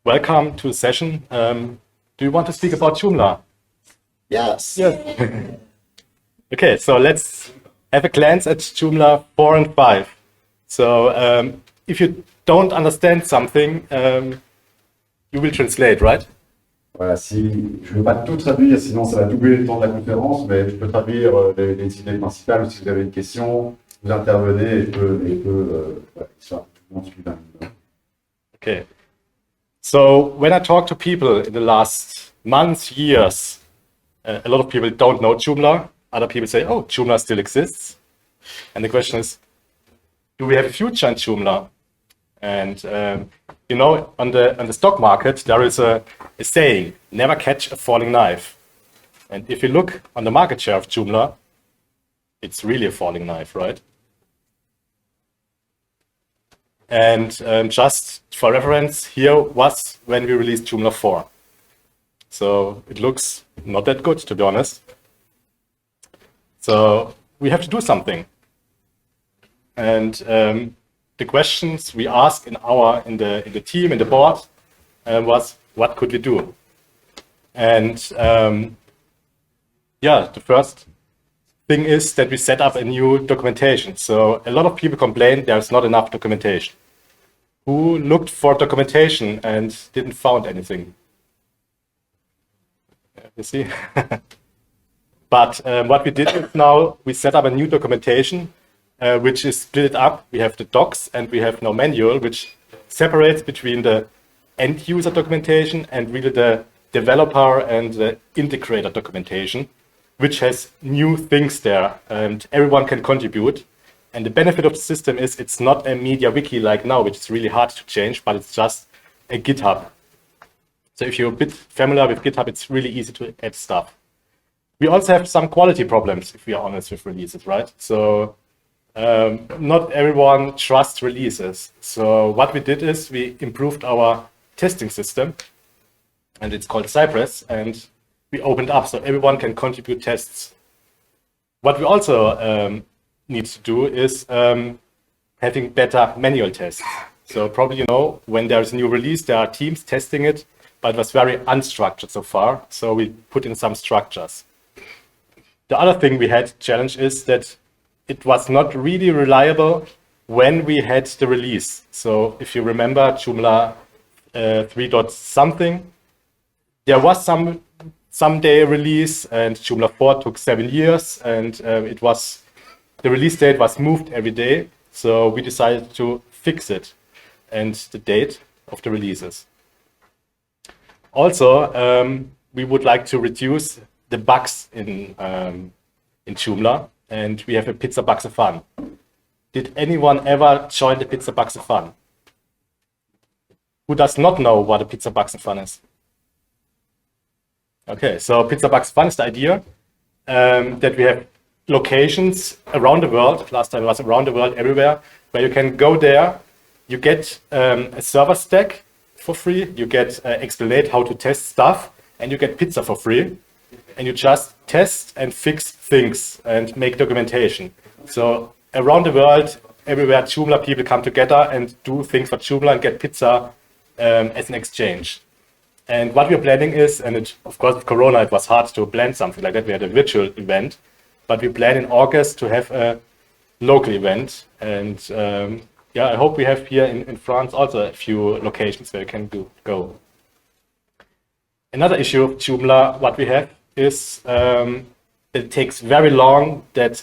welcome to the session. Do you want to speak about Joomla? Yes. Yes. Okay, so let's have a glance at Joomla 4 and 5. So if you don't understand something, you will translate, right? Voilà, si je ne vais pas tout traduire, sinon ça va doubler le temps de la conférence, mais je peux traduire les idées principales. Si vous avez une question, vous intervenez et voilà, histoire que tout le monde suive un minimum. Okay. So when I talk to people in the last months, years, a lot of people don't know Joomla. Other people say, oh, Joomla still exists. And the question is, do we have a future in Joomla? And you know, on the stock market, there is a saying, never catch a falling knife. And if you look on the market share of Joomla, it's really a falling knife, right? And just for reference, here was when we released Joomla 4. So it looks not that good, to be honest. So we have to do something. And the questions we asked in the team, in the board, was what could we do? And yeah, the first thing is that we set up a new documentation. So a lot of people complain there's not enough documentation. Who looked for documentation and didn't find anything? You see? But what we did is now we set up a new documentation which is split up. We have the docs and we have no manual, which separates between the end user documentation and really the developer and the integrator documentation, which has new things there and everyone can contribute. And the benefit of the system is it's not a media wiki like now, which is really hard to change, but it's just a GitHub. So if you're a bit familiar with GitHub, it's really easy to add stuff. We also have some quality problems, if we are honest with releases, right? So not everyone trusts releases. So what we did is we improved our testing system, and it's called Cypress, and we opened up so everyone can contribute tests. What we also need to do is having better manual tests. So probably you know, when there's a new release, there are teams testing it, but it was very unstructured so far. So we put in some structures. The other thing we had challenge is that it was not really reliable when we had the release. So if you remember Joomla 3 dot something, there was some someday release, and Joomla 4 took 7 years, and the release date was moved every day. So we decided to fix it and the date of the releases. Also, we would like to reduce the bugs in Joomla, and we have a Pizza Bugs of Fun. Did anyone ever join the Pizza Bugs of Fun? Who does not know what a Pizza Bugs of Fun is? Okay, so Pizza Bugs of Fun is the idea that we have locations around the world. Last time it was around the world, everywhere, where you can go there. You get a server stack for free. You get explanate how to test stuff, and you get pizza for free. And you just test and fix things and make documentation. So around the world, everywhere, Joomla people come together and do things for Joomla and get pizza as an exchange. And what we're planning is, and of course with Corona it was hard to plan something like that. We had a virtual event, but we plan in August to have a local event. And yeah, I hope we have here in France also a few locations where you can go. Another issue of Joomla, what we have is it takes very long that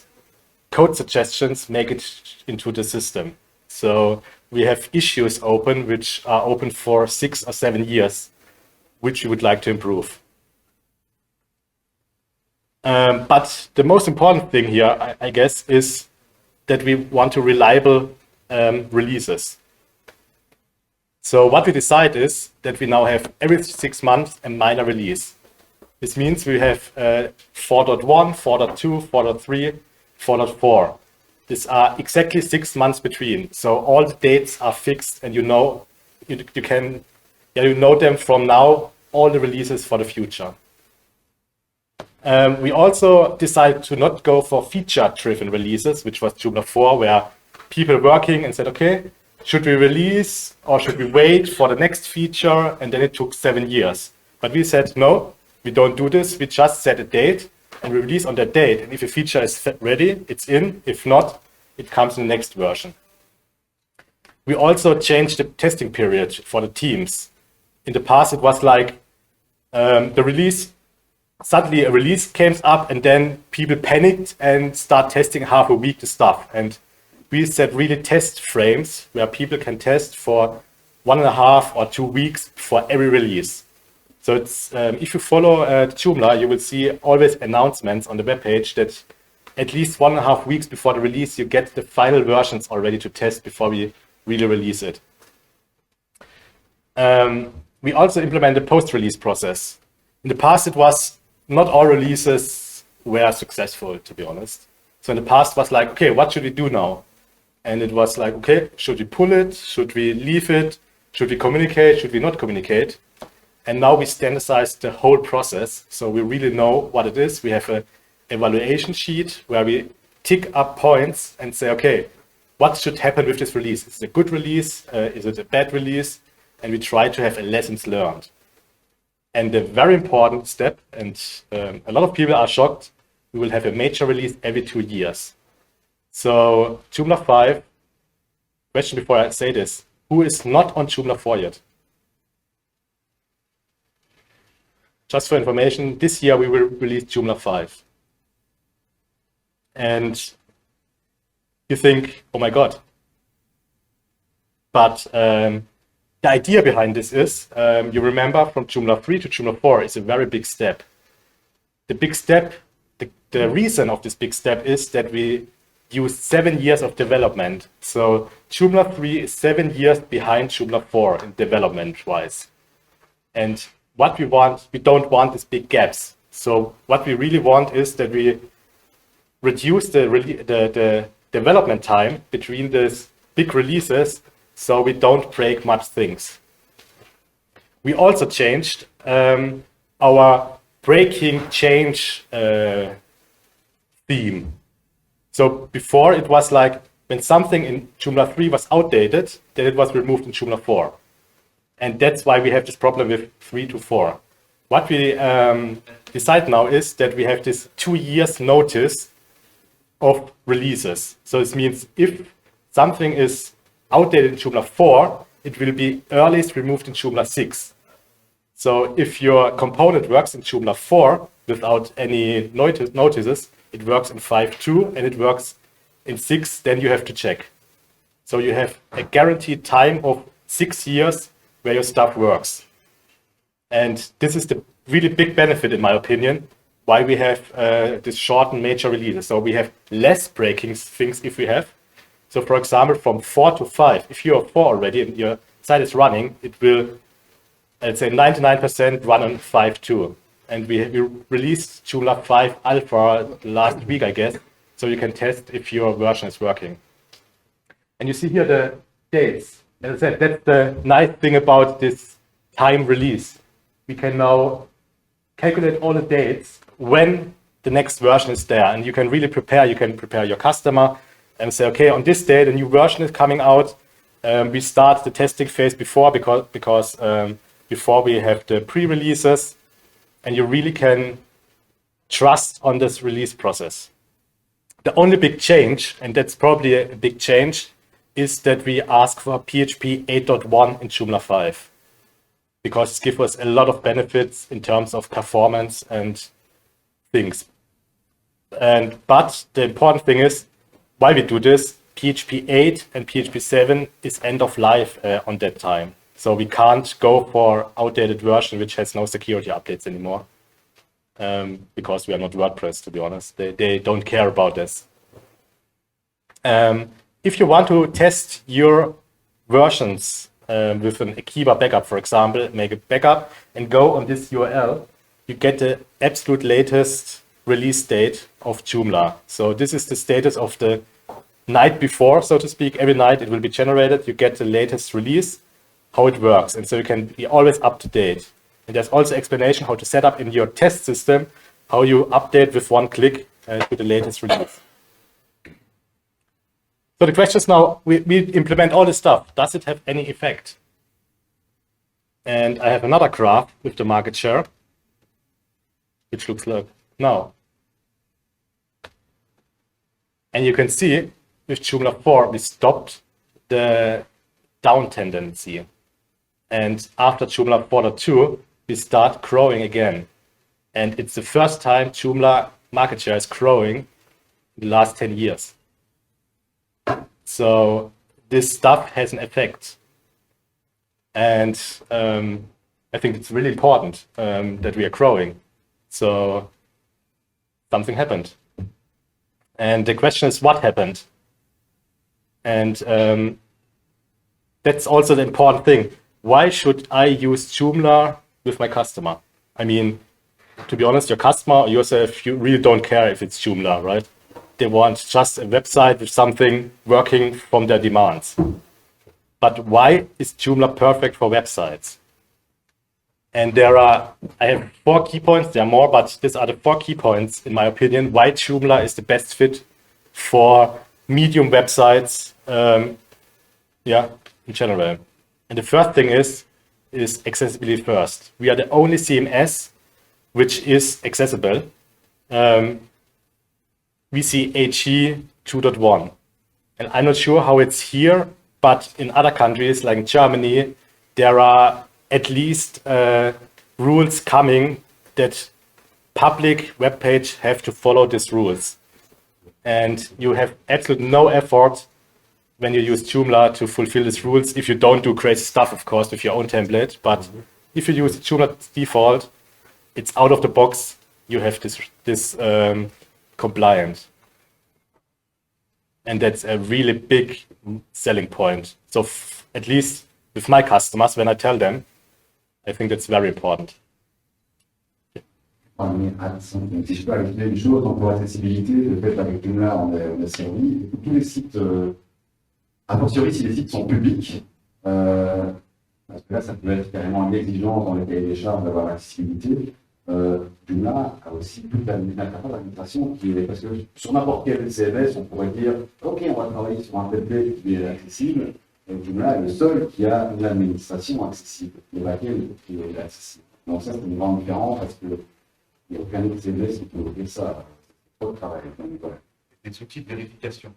code suggestions make it into the system. So we have issues open, which are open for 6 or 7 years, which we would like to improve. But the most important thing here, I guess, is that we want to reliable releases. So what we decide is that we now have every 6 months a minor release. This means we have 4.1, 4.2, 4.3, 4.4. These are exactly 6 months between. So all the dates are fixed, and you know them from now, all the releases for the future. We also decided to not go for feature-driven releases, which was Joomla 4, where people working and said, okay, should we release or should we wait for the next feature? And then it took 7 years. But we said, no, we don't do this. We just set a date and we release on that date. And if a feature is ready, it's in. If not, it comes in the next version. We also changed the testing period for the teams. In the past, it was like the release, suddenly a release came up and then people panicked and start testing half a week the stuff. And we set really test frames where people can test for 1.5 or 2 weeks for every release. So it's if you follow Joomla, you will see always announcements on the webpage that at least 1.5 weeks before the release, you get the final versions already to test before we really release it. We also implement the post-release process. In the past, it was not all releases were successful, to be honest. So in the past, it was like, okay, what should we do now? And it was like, okay, should we pull it? Should we leave it? Should we communicate? Should we not communicate? And now we standardize the whole process. So we really know what it is. We have an evaluation sheet where we tick up points and say, okay, what should happen with this release? Is it a good release? Is it a bad release? And we try to have a lessons learned. And the very important step, and a lot of people are shocked, we will have a major release every 2 years. So Joomla 5, question before I say this, who is not on Joomla 4 yet? Just for information, this year we will release Joomla 5. And you think, oh my God. But the idea behind this is, you remember from Joomla 3 to Joomla 4 is a very big step. The big step, the reason of this big step is that we use 7 years of development. So Joomla 3 is 7 years behind Joomla 4 in development-wise. And what we want, we don't want these big gaps. So what we really want is that we reduce the development time between these big releases so we don't break much things. We also changed our breaking change theme. So before it was like when something in Joomla 3 was outdated, then it was removed in Joomla 4. And that's why we have this problem with 3 to 4. What we decide now is that we have this 2 years notice of releases. So this means if something is outdated in Joomla 4, it will be earliest removed in Joomla 6. So if your component works in Joomla 4 without any notices, it works in 5.2 and it works in 6, then you have to check. So you have a guaranteed time of 6 years where your stuff works. And this is the really big benefit, in my opinion, why we have this shortened major releases. So we have less breaking things if we have. So for example, from 4 to 5, if you are 4 already and your site is running, it will, let's say 99% run on 5.2. And we released Joomla 5 Alpha last week, I guess, so you can test if your version is working. And you see here the dates. As I said, that's the nice thing about this time release. We can now calculate all the dates when the next version is there. And you can really prepare, you can prepare your customer and say, okay, on this day, the new version is coming out. We start the testing phase before because before we have the pre-releases. And you really can trust on this release process. The only big change, and that's probably a big change, is that we ask for PHP 8.1 in Joomla 5. Because it gives us a lot of benefits in terms of performance and things. But the important thing is, why we do this, PHP 8 and PHP 7 is end of life on that time. So we can't go for outdated version which has no security updates anymore. Because we are not WordPress, to be honest. They don't care about this. If you want to test your versions with an Akiba backup, for example, make a backup and go on this URL, you get the absolute latest release date of Joomla. So this is the status of the night before, so to speak. Every night it will be generated. You get the latest release, how it works. And so you can be always up to date. And there's also explanation how to set up in your test system, how you update with one click to the latest release. So the question is now, we implement all this stuff. Does it have any effect? And I have another graph with the market share, which looks like now. And you can see with Joomla 4, we stopped the down tendency. And after Joomla 4.2, we start growing again. And it's the first time Joomla market share is growing in the last 10 years. So this stuff has an effect. And I think it's really important that we are growing. So something happened. And the question is, what happened? And that's also the important thing. Why should I use Joomla with my customer? I mean, to be honest, your customer or yourself, you really don't care if it's Joomla, right? They want just a website with something working from their demands. But why is Joomla perfect for websites? And I have 4 key points, there are more, but these are the 4 key points, in my opinion, why Joomla is the best fit for medium websites, in general. And the first thing is accessibility first. We are the only CMS which is accessible. We see HE 2.1. And I'm not sure how it's here, but in other countries like in Germany, there are at least rules coming that public web page have to follow these rules. And you have absolutely no effort when you use Joomla to fulfill these rules, if you don't do crazy stuff, of course, with your own template. But if you use Joomla default, it's out of the box. You have this compliant. And that's a really big selling point. So at least with my customers, when I tell them, I think that's very important. Si je peux ajouter une chose, donc pour l'accessibilité, le fait avec Joomla, on a servi tous les sites, a fortiori si les sites sont publics, parce que là ça peut être carrément une exigence dans les cahiers des charges d'avoir l'accessibilité. Joomla a aussi toute l'interface d'administration qui est, parce que sur n'importe quel CMS, on pourrait dire ok, on va travailler sur un template qui est accessible. Joomla est le seul qui a une administration accessible, le backend qui est accessible. Donc ça c'est une grande différence parce que il n'y a aucun autre CMS qui peut offrir ça. C'est trop de travail. C'est outil de vérification.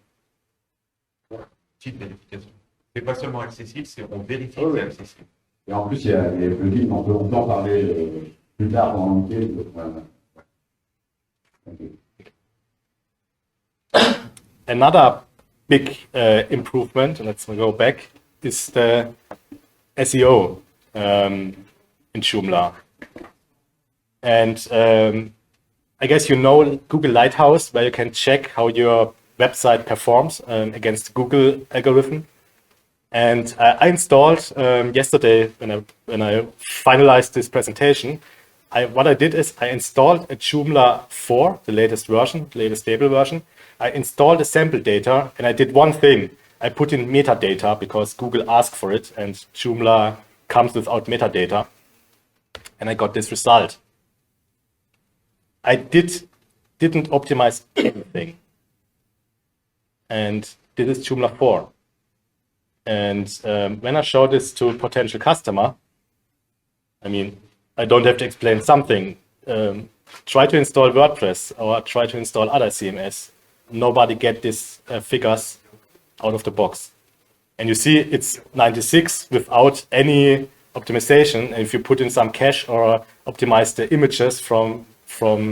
Outil de vérification. C'est pas seulement accessible, c'est on vérifie que c'est accessible. Et en plus, il y a les plugins, on peut en parler plus tard dans le week-end. Another big improvement, let's go back, is the SEO in Joomla. And I guess you know Google Lighthouse, where you can check how your website performs against Google algorithm. And I installed yesterday, when I finalized this presentation, what I did is I installed a Joomla 4, the latest version, the latest stable version. I installed the sample data, and I did one thing. I put in metadata because Google asked for it, and Joomla comes without metadata. And I got this result. I didn't optimize anything. And this is Joomla 4. And when I show this to a potential customer, I mean, I don't have to explain something. Try to install WordPress or try to install other CMS. Nobody get these figures out of the box. And you see it's 96 without any optimization. And if you put in some cache or optimize the images from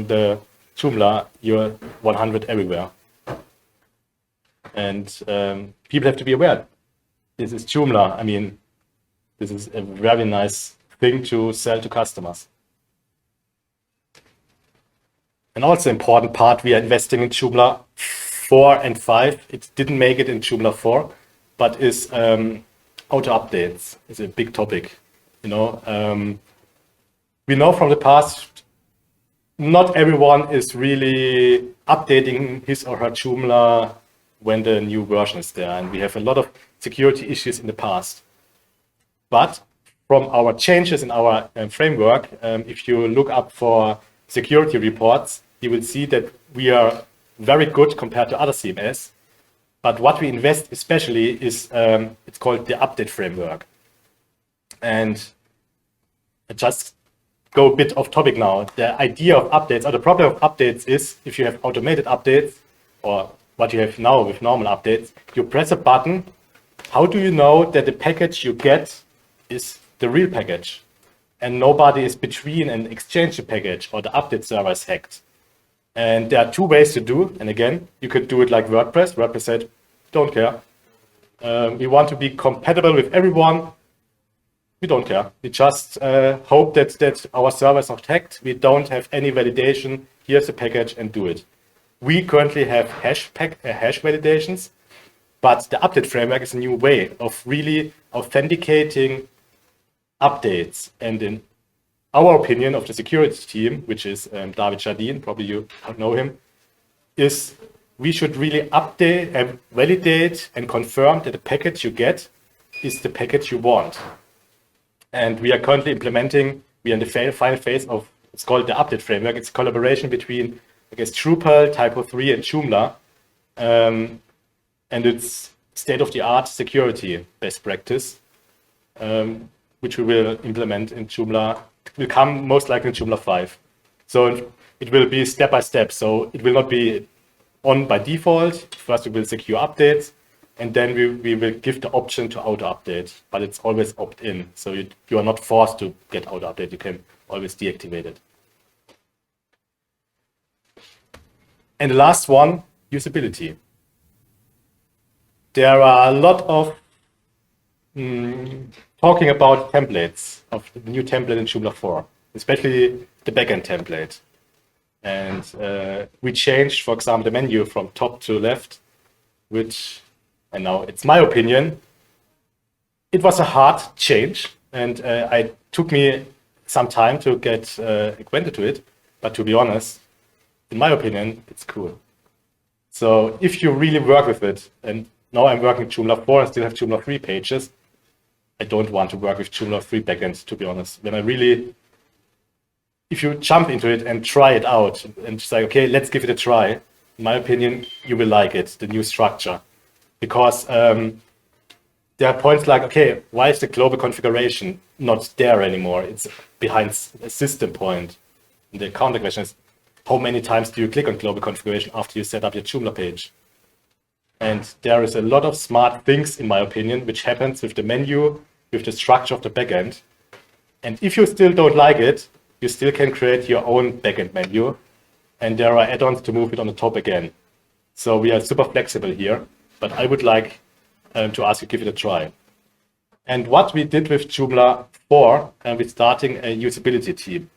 the Joomla, you're 100 everywhere. And people have to be aware. This is Joomla. I mean, this is a very nice thing to sell to customers. And also important part, we are investing in Joomla 4 and 5. It didn't make it in Joomla 4, but is auto updates is a big topic. You know, we know from the past, not everyone is really updating his or her Joomla when the new version is there, and we have a lot of security issues in the past. But from our changes in our framework, if you look up for security reports, you will see that we are very good compared to other CMS. But what we invest especially is, it's called the update framework. And I just go a bit off topic now. The idea of updates, or the problem of updates is, if you have automated updates, or what you have now with normal updates, you press a button. How do you know that the package you get is the real package? And nobody is between and exchange the package, or the update server is hacked. And there are two ways to do. And again, you could do it like WordPress. WordPress said, don't care. We want to be compatible with everyone. We don't care. We just hope that our server is not hacked. We don't have any validation. Here's the package and do it. We currently have hash validations, but the update framework is a new way of really authenticating updates. And in our opinion of the security team, which is David Jardine, probably you know him, is we should really update and validate and confirm that the package you get is the package you want. And we are currently implementing, we are in the final phase of, it's called the update framework. It's a collaboration between, I guess, Drupal, Typo3, and Joomla. And it's state-of-the-art security best practice, which we will implement in Joomla. It will come most likely in Joomla 5. So it will be step by step. So it will not be on by default. First, we will secure updates, and then we will give the option to auto-update, but it's always opt-in. So you are not forced to get auto-update. You can always deactivate it. And the last one, usability. There are a lot of talking about templates, of the new template in Joomla 4, especially the backend template. And we changed, for example, the menu from top to left, which, and now it's my opinion, it was a hard change. And it took me some time to get acquainted to it. But to be honest, in my opinion, it's cool. So if you really work with it, and now I'm working Joomla 4, I still have Joomla 3 pages. I don't want to work with Joomla 3 backend, to be honest. When I really, if you jump into it and try it out and say, okay, let's give it a try, in my opinion, you will like it, the new structure. Because there are points like, okay, why is the global configuration not there anymore? It's behind a system point. And the counter question is, how many times do you click on global configuration after you set up your Joomla page? And there is a lot of smart things, in my opinion, which happens with the menu, with the structure of the backend. And if you still don't like it, you still can create your own backend menu. And there are add-ons to move it on the top again. So we are super flexible here, but I would like to ask you to give it a try. And what we did with Joomla 4, we're starting a usability team.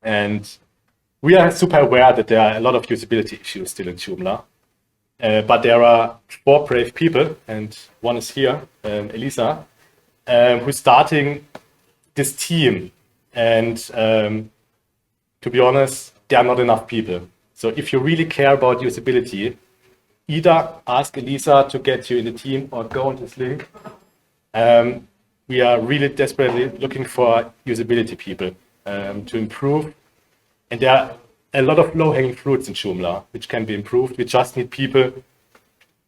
And we are super aware that there are a lot of usability issues still in Joomla. But there are 4 brave people, and one is here, Elisa, who's starting this team. And to be honest, there are not enough people. So if you really care about usability, either ask Elisa to get you in the team or go on this link. We are really desperately looking for usability people to improve. And there are a lot of low-hanging fruits in Joomla, which can be improved. We just need people,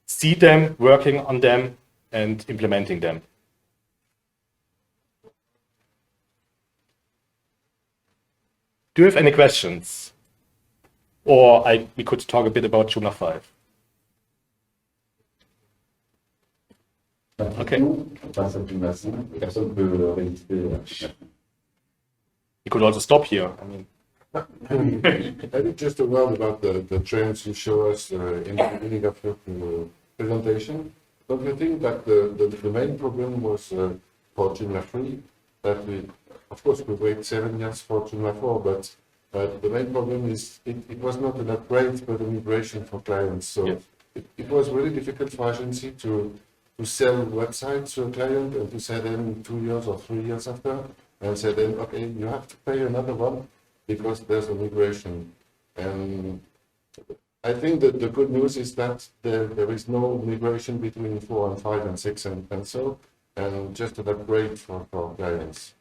see them, working on them, and implementing them. Do you have any questions? Or we could talk a bit about Joomla 5. Okay. You could also stop here. I mean. I think just a word about the trends you show us in the beginning of your presentation. Don't you think that the main problem was for Joomla 3, that we, of course, we wait 7 years for Joomla 4, but the main problem is it was not an upgrade, but a migration for clients. So yes. it was really difficult for agency to sell websites to a client and to say them 2 years or 3 years after, and say then, okay, you have to pay another one, because there's a migration. And I think that the good news is that there is no migration between 4 and 5 and 6 and so, and just an upgrade for clients.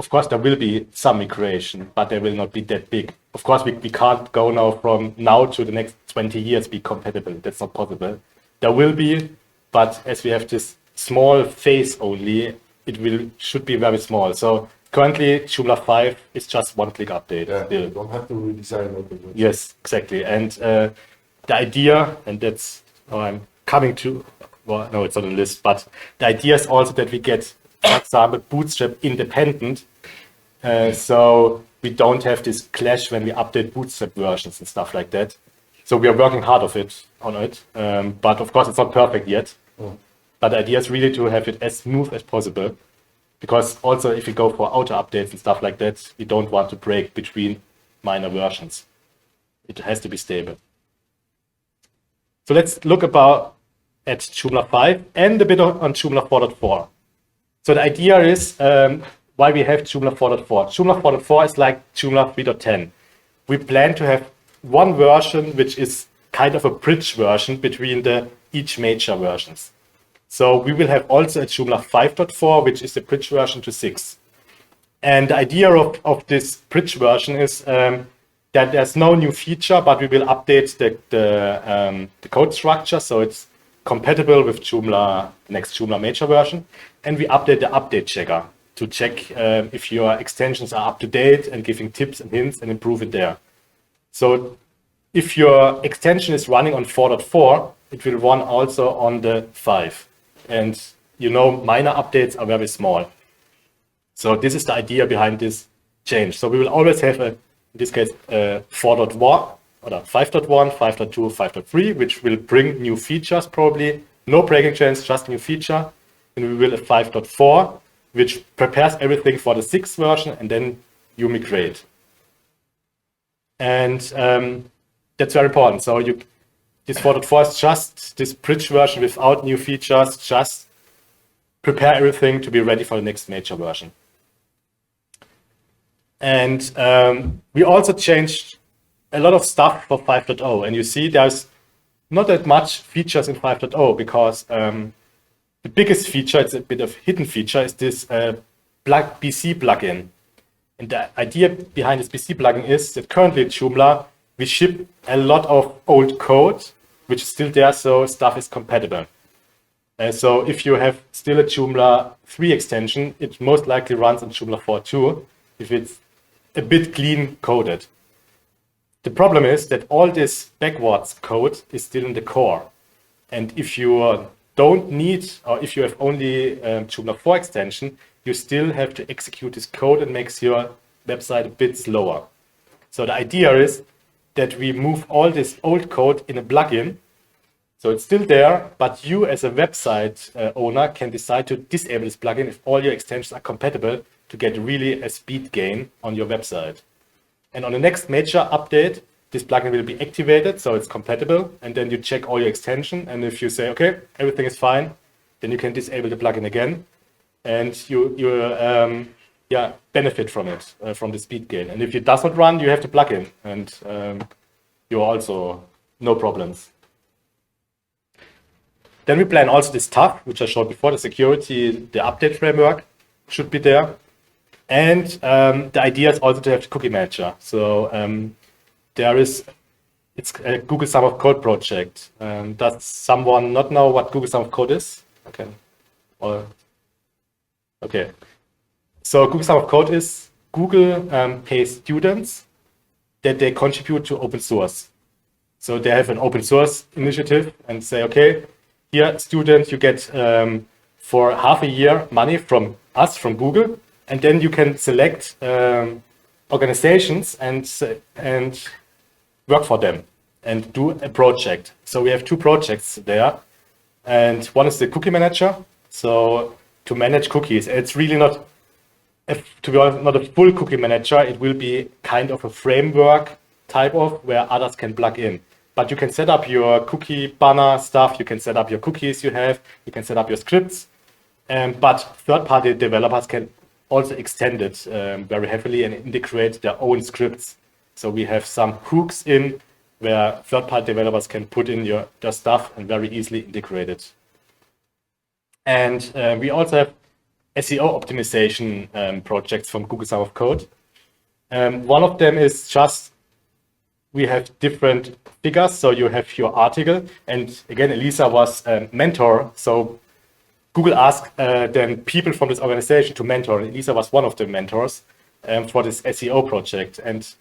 of course, there will be some migration, but they will not be that big. Of course, we can't go now from now to the next 20 years be compatible. That's not possible. There will be, but as we have this small phase only, should be very small. So currently, Joomla 5 is just one-click update. Yeah, Still. you don't have to redesign all the website. Yes, exactly. And the idea, and that's how I'm coming to, well, no, it's on the list, but the idea is also that we get, for example, Bootstrap independent. So we don't have this clash when we update Bootstrap versions and stuff like that. So we are working hard on it. But of course, it's not perfect yet. But the idea is really to have it as smooth as possible. Because also if you go for auto updates and stuff like that, we don't want to break between minor versions. It has to be stable. So let's look at Joomla 5 and a bit on Joomla 4.4. So the idea is why we have Joomla 4.4. Joomla 4.4 is like Joomla 3.10. We plan to have one version which is kind of a bridge version between each major versions. So we will have also a Joomla 5.4, which is the bridge version to 6. And the idea of this bridge version is that there's no new feature, but we will update the code structure so it's compatible with Joomla, the next Joomla major version. And we update the update checker to check if your extensions are up to date and giving tips and hints and improve it there. So if your extension is running on 4.4, it will run also on the 5. And you know, minor updates are very small. So this is the idea behind this change. So we will always have in this case, 4.1 or 5.1, 5.2, 5.3, which will bring new features probably. No breaking change, just new feature. And we will have 5.4, which prepares everything for the 6th version, and then you migrate. And that's very important. So this 4.4 is just this bridge version without new features, just prepare everything to be ready for the next major version. And we also changed a lot of stuff for 5.0. And you see there's not that much features in 5.0 because the biggest feature, it's a bit of hidden feature, is this BC plugin. And the idea behind this BC plugin is that currently at Joomla, we ship a lot of old code, which is still there, so stuff is compatible. So if you have still a Joomla 3 extension, it most likely runs on Joomla 4.2 if it's a bit clean coded. The problem is that all this backwards code is still in the core. And if you don't need, or if you have only Joomla 4 extension, you still have to execute this code and makes your website a bit slower. So the idea is that we move all this old code in a plugin. So it's still there, but you as a website owner can decide to disable this plugin if all your extensions are compatible to get really a speed gain on your website. And on the next major update, this plugin will be activated, so it's compatible. And then you check all your extension. And if you say, okay, everything is fine, then you can disable the plugin again. And you benefit from it, from the speed gain. And if it does not run, you have the plugin. And you also, no problems. Then we plan also this stuff, which I showed before, the security, the update framework should be there. And the idea is also to have the cookie manager. So it's a Google Sum of Code project. Does someone not know what Google Sum of Code is? Okay. So Google Sum of Code is Google pays students that they contribute to open source. So they have an open source initiative and say, okay, here, students, you get for half a year money from us, from Google, and then you can select organizations and work for them and do a project. So we have 2 projects there, and one is the cookie manager. So to manage cookies, it's really not, to be honest, not a full cookie manager. It will be kind of a framework type of where others can plug in. But you can set up your cookie banner stuff, you can set up your cookies you have, you can set up your scripts, but third-party developers can also extend it very heavily and integrate their own scripts. So we have some hooks in where third-party developers can put in their stuff and very easily integrate it. And we also have SEO optimization projects from Google Summer of Code. One of them is just we have different figures. So you have your article, and again, Elisa was a mentor. So Google asked then people from this organization to mentor. Elisa was one of the mentors for this SEO project, and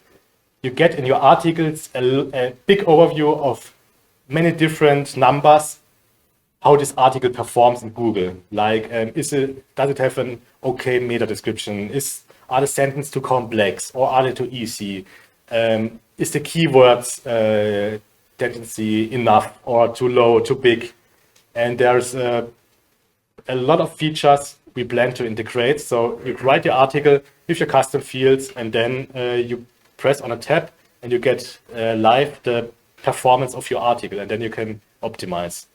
you get in your articles a big overview of many different numbers, how this article performs in Google. Like, does it have an okay meta description? Are the sentences too complex or are they too easy? Is the keywords tendency enough or too low, too big? And there's a lot of features we plan to integrate. So you write your article with your custom fields, and then you press on a tab and you get live the performance of your article, and then you can optimize.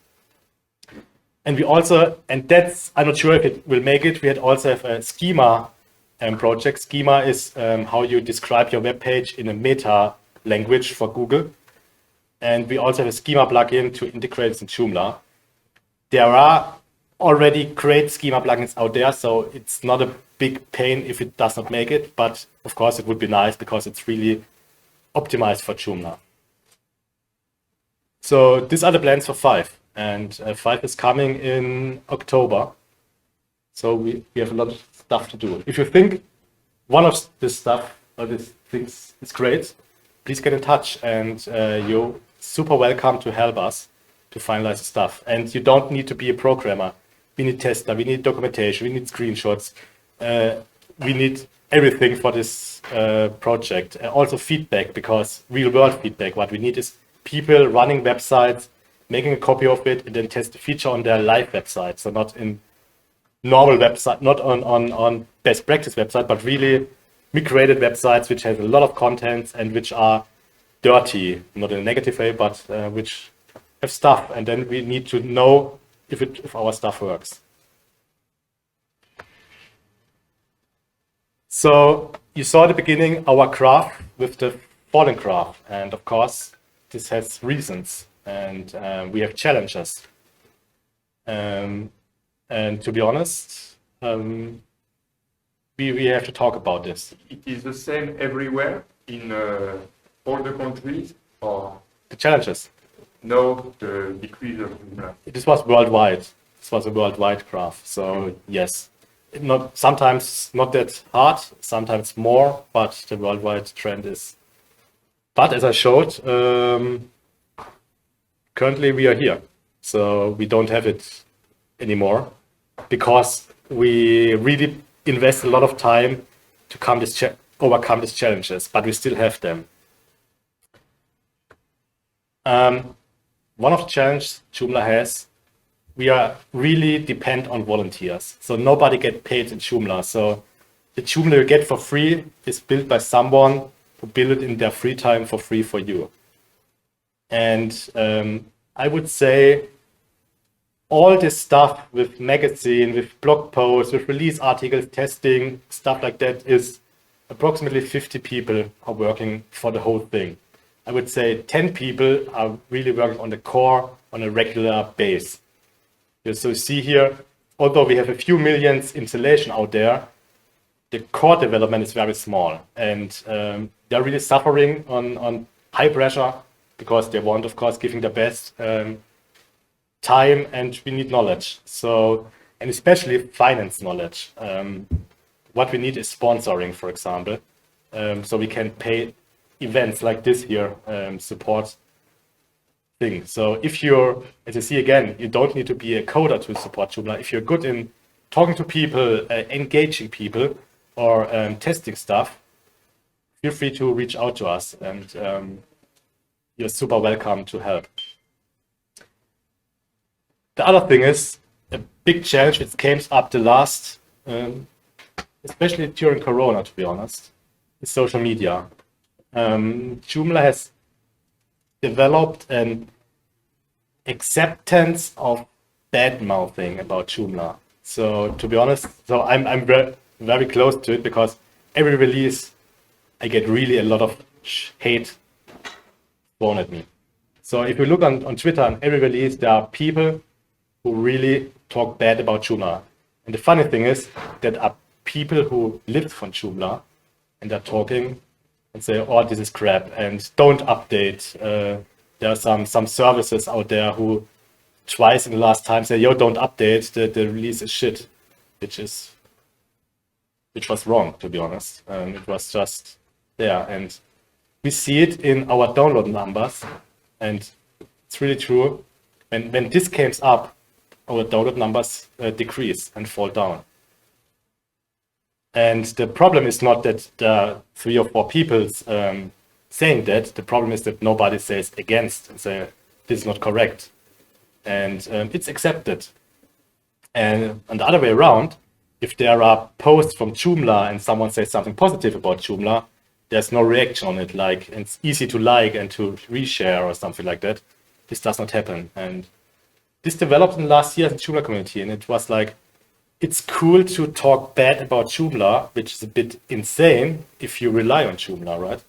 And we also, and that's, I'm not sure if it will make it, we had also have a schema project. Schema is how you describe your web page in a meta language for Google. And we also have a schema plugin to integrate it in Joomla. There are already great schema plugins out there, so it's not a big pain if it does not make it, but of course it would be nice because it's really optimized for Joomla. So these are the plans for 5, and 5 is coming in October. So we have a lot of stuff to do. If you think one of this stuff or these things is great, please get in touch, and you're super welcome to help us to finalize the stuff. And you don't need to be a programmer. We need tester, we need documentation, we need screenshots, we need everything for this project. Also feedback, because real world feedback. What we need is people running websites, making a copy of it, and then test the feature on their live website. So not in normal website, not on best practice website, but really migrated websites which have a lot of contents and which are dirty, not in a negative way, but which have stuff. And then we need to know if our stuff works. So you saw at the beginning our graph with the falling graph, and of course this has reasons, and we have challenges. And to be honest, we have to talk about this. It is the same everywhere in all the countries, or The challenges. no, the decrease of Joomla? This was worldwide. This was a worldwide graph. So yes, sometimes not that hard, sometimes more, but the worldwide trend is. But as I showed, currently we are here. So we don't have it anymore because we really invest a lot of time to overcome these challenges, but we still have them. One of the challenges Joomla has, we are really depend on volunteers. So nobody gets paid in Joomla. So the Joomla you get for free is built by someone who built it in their free time for free for you. And I would say all this stuff with magazine, with blog posts, with release articles, testing, stuff like that is approximately 50 people are working for the whole thing. I would say 10 people are really working on the core on a regular base. So you see here, although we have a few millions installation out there, the core development is very small, and they're really suffering on high pressure because they want, of course, giving the best time, and we need knowledge. So, and especially finance knowledge. What we need is sponsoring, for example, so we can pay events like this here, support thing. So if you're, as you see again, you don't need to be a coder to support Joomla. If you're good in talking to people, engaging people, or testing stuff, feel free to reach out to us, and you're super welcome to help. The other thing is a big challenge which came up the last, especially during Corona, to be honest, is social media. Joomla has developed an acceptance of bad mouthing about Joomla. So to be honest, so I'm very close to it because every release I get really a lot of hate thrown at me. So if you look on Twitter, on every release there are people who really talk bad about Joomla. And the funny thing is that are people who live from Joomla and they're talking and say, oh, this is crap and don't update. There are some services out there who twice in the last time say, yo, don't update, the release is shit, which was wrong, to be honest. It was just there. And we see it in our download numbers. And it's really true. When this comes up, our download numbers decrease and fall down. And the problem is not that there are 3 or 4 people saying that. The problem is that nobody says against and say, this is not correct. And it's accepted. And on the other way around, if there are posts from Joomla and someone says something positive about Joomla, there's no reaction on it. Like, it's easy to like and to reshare or something like that. This does not happen. And this developed in the last year in the Joomla community, and it was like, it's cool to talk bad about Joomla, which is a bit insane if you rely on Joomla, right?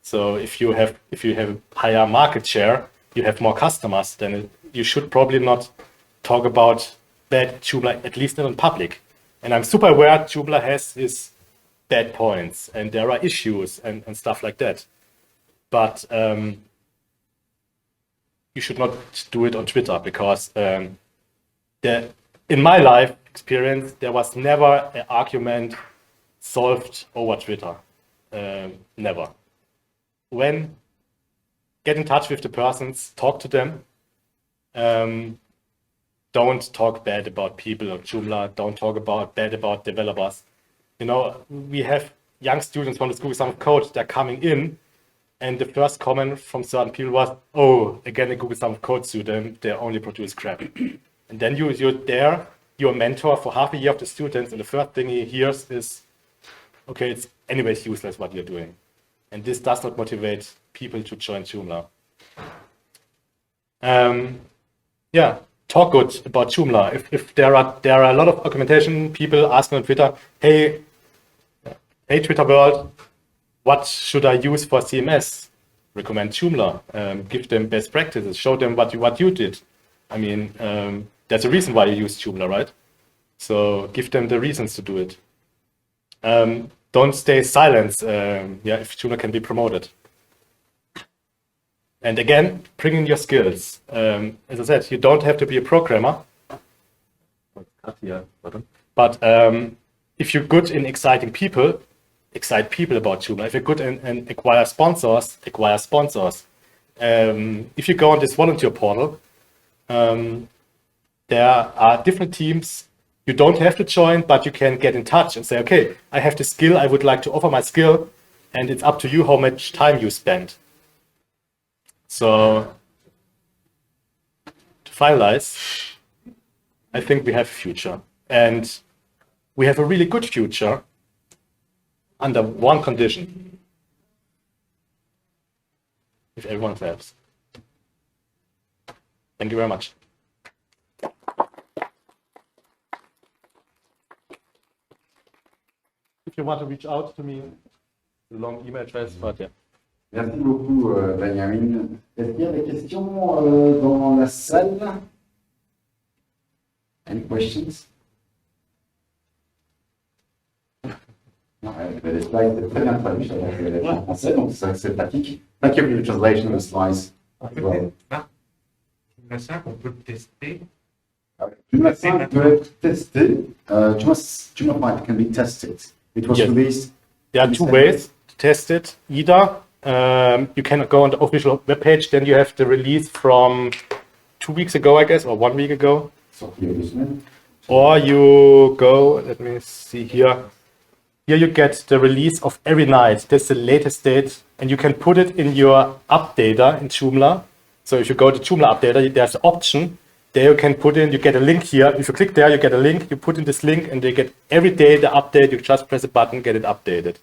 So if you have higher market share, you have more customers, then you should probably not talk about bad Joomla, at least not in public. And I'm super aware Joomla has its bad points, and there are issues and stuff like that. But you should not do it on Twitter, because in my life experience, there was never an argument solved over Twitter. Never. When get in touch with the persons, talk to them. Don't talk bad about people on Joomla. Don't talk bad about developers. You know, we have young students from the School of Summer Code. They're coming in, and the first comment from certain people was, "Oh, again, a Google Summer Code student. They only produce crap." And then you're there. You're a mentor for half a year of the students, and the first thing he hears is, okay, it's anyways useless what you're doing. And this does not motivate people to join Joomla. Yeah, talk good about Joomla. If there are a lot of documentation people asking on Twitter, hey Twitter world, what should I use for CMS? Recommend Joomla. Give them best practices. Show them what you did. I mean, there's a reason why you use Joomla, right? So give them the reasons to do it. Don't stay silent. If Joomla can be promoted. And again, bring in your skills. As I said, you don't have to be a programmer. But if you're good in excite people about Joomla. If you're good in acquire sponsors. If you go on this volunteer portal, there are different teams. You don't have to join, but you can get in touch and say, okay, I have the skill, I would like to offer my skill, and it's up to you how much time you spend. So, to finalize, I think we have a future. And we have a really good future under one condition. If everyone claps. Thank you very much. If you want to reach out to me, the long email address, but yeah. Merci beaucoup, Benjamin. Est-ce qu'il y a des questions dans la salle? Any questions? Non, les slides étaient très bien traduits, en français, donc c'est pratique. Thank you for the translation of the slides. Joomla 5, on peut le tester. Joomla 5 peut être testé. Joomla 5 can be tested. It was released. There are 2 ways to test it. Either you can go on the official webpage, then you have the release from 2 weeks ago, I guess, or 1 week ago. Or you go, let me see here. Here you get the release of every night. That's the latest date, and you can put it in your updater in Joomla. So if you go to Joomla updater, there's an option. There you can put in, you get a link here. If you click there, you get a link. You put in this link, and you get every day the update. You just press a button, get it updated.